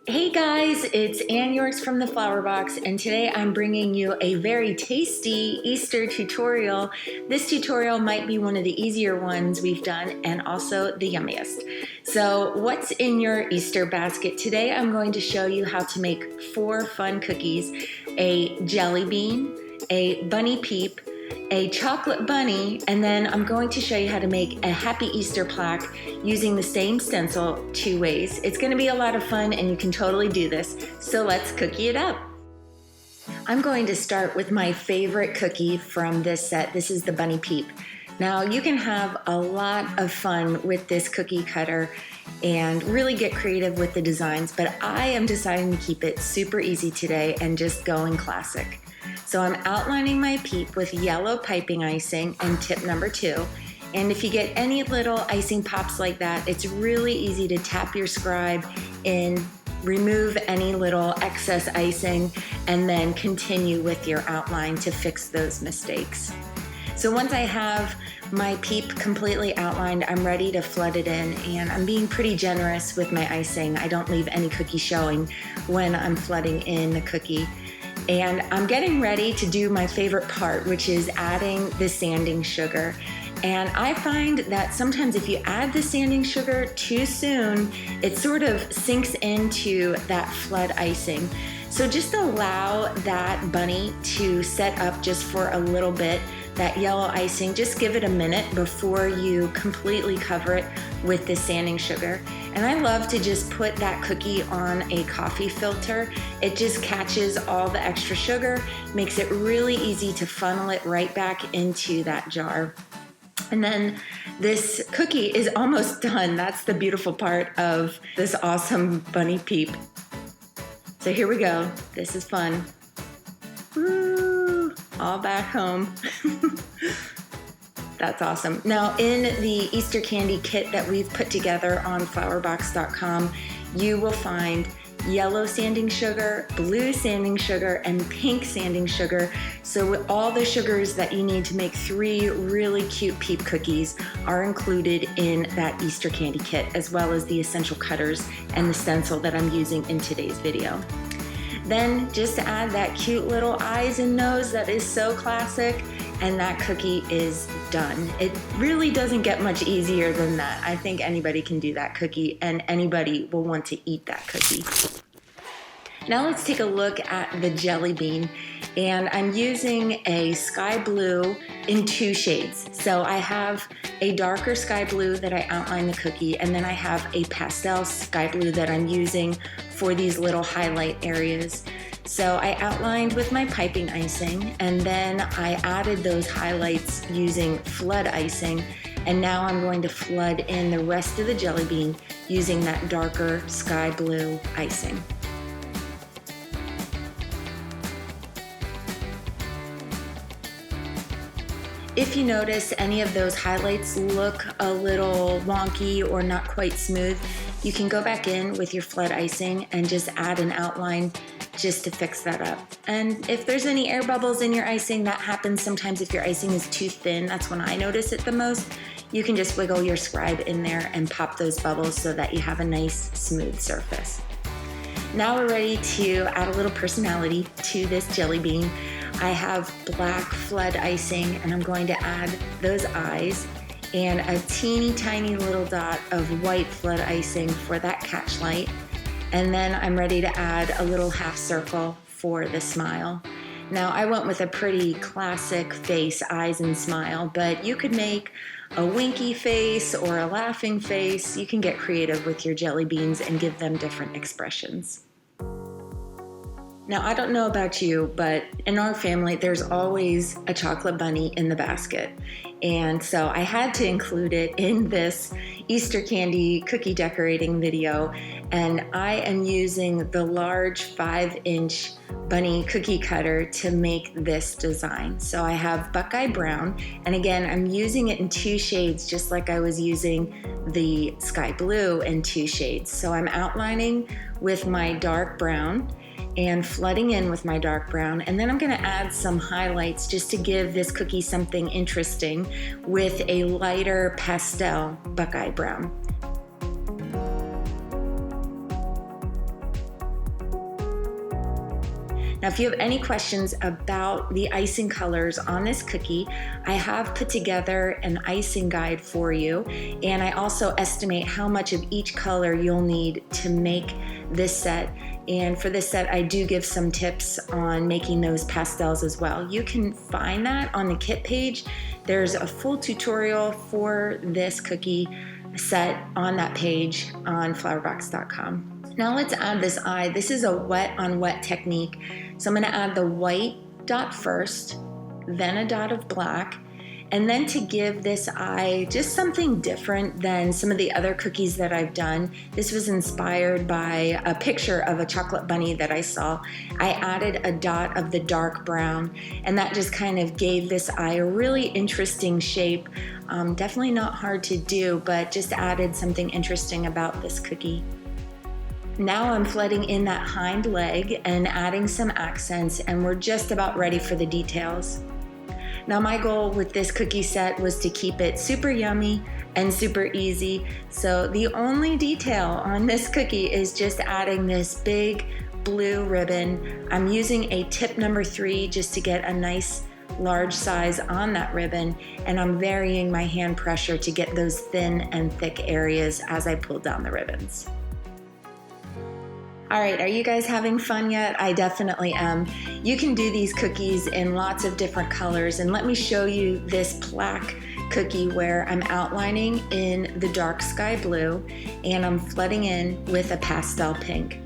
Hey guys, it's Ann Yorks from the Flourbox, and today I'm bringing you a very tasty Easter tutorial. This tutorial might be one of the easier ones we've done and also the yummiest. So what's in your Easter basket? Today I'm going to show you how to make 4 fun cookies: a jelly bean, a bunny peep, a chocolate bunny, and then I'm going to show you how to make a happy Easter plaque using the same stencil 2 ways. It's going to be a lot of fun and you can totally do this, so let's cookie it up. I'm going to start with my favorite cookie from this set. This is the bunny peep. Now you can have a lot of fun with this cookie cutter and really get creative with the designs, but I am deciding to keep it super easy today and just going classic. So I'm outlining my peep with yellow piping icing and tip number 2. And if you get any little icing pops like that, it's really easy to tap your scribe in, remove any little excess icing, and then continue with your outline to fix those mistakes. So once I have my peep completely outlined, I'm ready to flood it in, and I'm being pretty generous with my icing. I don't leave any cookie showing when I'm flooding in the cookie. And I'm getting ready to do my favorite part, which is adding the sanding sugar. And I find that sometimes if you add the sanding sugar too soon, it sort of sinks into that flood icing. So just allow that bunny to set up just for a little bit, that yellow icing. Just give it a minute before you completely cover it with the sanding sugar. And I love to just put that cookie on a coffee filter. It just catches all the extra sugar, makes it really easy to funnel it right back into that jar. And then this cookie is almost done. That's the beautiful part of this awesome bunny peep. So here we go. This is fun. Woo! All back home. That's awesome. Now in the Easter candy kit that we've put together on flourbox.com, you will find yellow sanding sugar, blue sanding sugar, and pink sanding sugar. So all the sugars that you need to make 3 really cute peep cookies are included in that Easter candy kit, as well as the essential cutters and the stencil that I'm using in today's video. Then just add that cute little eyes and nose that is so classic, and that cookie is done. It really doesn't get much easier than that. I think anybody can do that cookie, and anybody will want to eat that cookie. Now let's take a look at the jelly bean, and I'm using a sky blue in 2 shades. So I have a darker sky blue that I outline the cookie, and then I have a pastel sky blue that I'm using for these little highlight areas. So I outlined with my piping icing, and then I added those highlights using flood icing, and now I'm going to flood in the rest of the jelly bean using that darker sky blue icing. If you notice any of those highlights look a little wonky or not quite smooth, you can go back in with your flood icing and just add an outline just to fix that up. And if there's any air bubbles in your icing, that happens sometimes if your icing is too thin. That's when I notice it the most. You can just wiggle your scribe in there and pop those bubbles so that you have a nice smooth surface. Now we're ready to add a little personality to this jelly bean. I have black flood icing, and I'm going to add those eyes and a teeny tiny little dot of white flood icing for that catch light. And then I'm ready to add a little half circle for the smile. Now I went with a pretty classic face, eyes and smile, but you could make a winky face or a laughing face. You can get creative with your jelly beans and give them different expressions. Now, I don't know about you, but in our family, there's always a chocolate bunny in the basket. And so I had to include it in this Easter candy cookie decorating video. And I am using the large 5-inch bunny cookie cutter to make this design. So I have Buckeye Brown, and again, I'm using it in 2 shades, just like I was using the Sky Blue in 2 shades. So I'm outlining with my dark brown and flooding in with my dark brown, and then I'm going to add some highlights just to give this cookie something interesting with a lighter pastel Buckeye Brown. Now, if you have any questions about the icing colors on this cookie, I have put together an icing guide for you, and I also estimate how much of each color you'll need to make this set. And for this set, I do give some tips on making those pastels as well. You can find that on the kit page. There's a full tutorial for this cookie set on that page on flourbox.com. Now let's add this eye. This is a wet on wet technique. So I'm gonna add the white dot first, then a dot of black, and then to give this eye just something different than some of the other cookies that I've done. This was inspired by a picture of a chocolate bunny that I saw. I added a dot of the dark brown, and that just kind of gave this eye a really interesting shape. Definitely not hard to do, but just added something interesting about this cookie. Now I'm flooding in that hind leg and adding some accents, and we're just about ready for the details. Now my goal with this cookie set was to keep it super yummy and super easy. So the only detail on this cookie is just adding this big blue ribbon. I'm using a tip number 3 just to get a nice large size on that ribbon, and I'm varying my hand pressure to get those thin and thick areas as I pull down the ribbons. All right, are you guys having fun yet? I definitely am. You can do these cookies in lots of different colors, and let me show you this plaque cookie where I'm outlining in the dark sky blue and I'm flooding in with a pastel pink.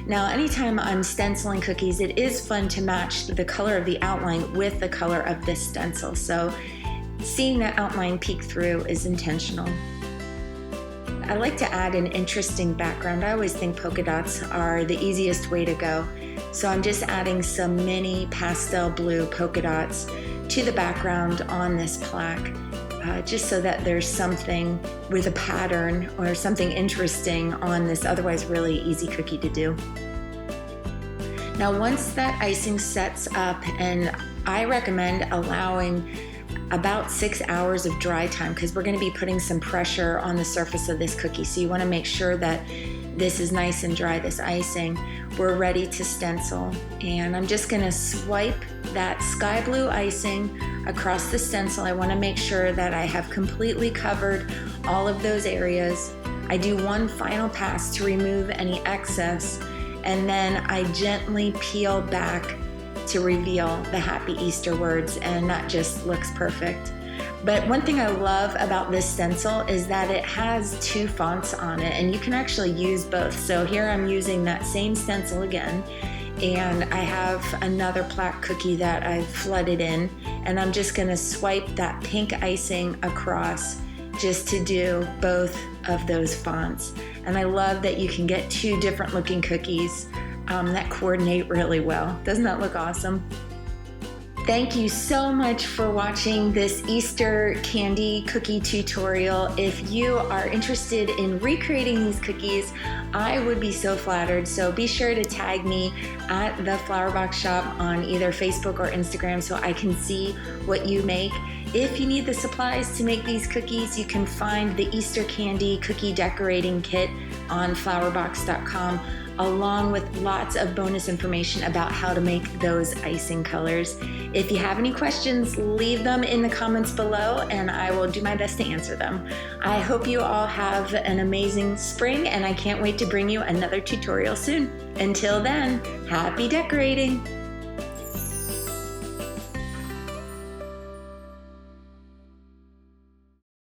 Now, anytime I'm stenciling cookies, it is fun to match the color of the outline with the color of this stencil. So seeing that outline peek through is intentional. I like to add an interesting background. I always think polka dots are the easiest way to go. So I'm just adding some mini pastel blue polka dots to the background on this plaque, just so that there's something with a pattern or something interesting on this otherwise really easy cookie to do. Now once that icing sets up, and I recommend allowing about 6 hours of dry time because we're going to be putting some pressure on the surface of this cookie. So you want to make sure that this is nice and dry, this icing. We're ready to stencil, and I'm just going to swipe that sky blue icing across the stencil. I want to make sure that I have completely covered all of those areas. I do one final pass to remove any excess, and then I gently peel back to reveal the happy Easter words, and that just looks perfect. But one thing I love about this stencil is that it has 2 fonts on it, and you can actually use both. So here I'm using that same stencil again, and I have another plaque cookie that I've flooded in, and I'm just gonna swipe that pink icing across just to do both of those fonts. And I love that you can get 2 different looking cookies that coordinate really well. Doesn't that look awesome? Thank you so much for watching this Easter candy cookie tutorial. If you are interested in recreating these cookies, I would be so flattered. So be sure to tag me at the Flourbox shop on either Facebook or Instagram so I can see what you make. If you need the supplies to make these cookies, you can find the Easter candy cookie decorating kit on flourbox.com, along with lots of bonus information about how to make those icing colors. If you have any questions, leave them in the comments below and I will do my best to answer them. I hope you all have an amazing spring, and I can't wait to bring you another tutorial soon. Until then, happy decorating!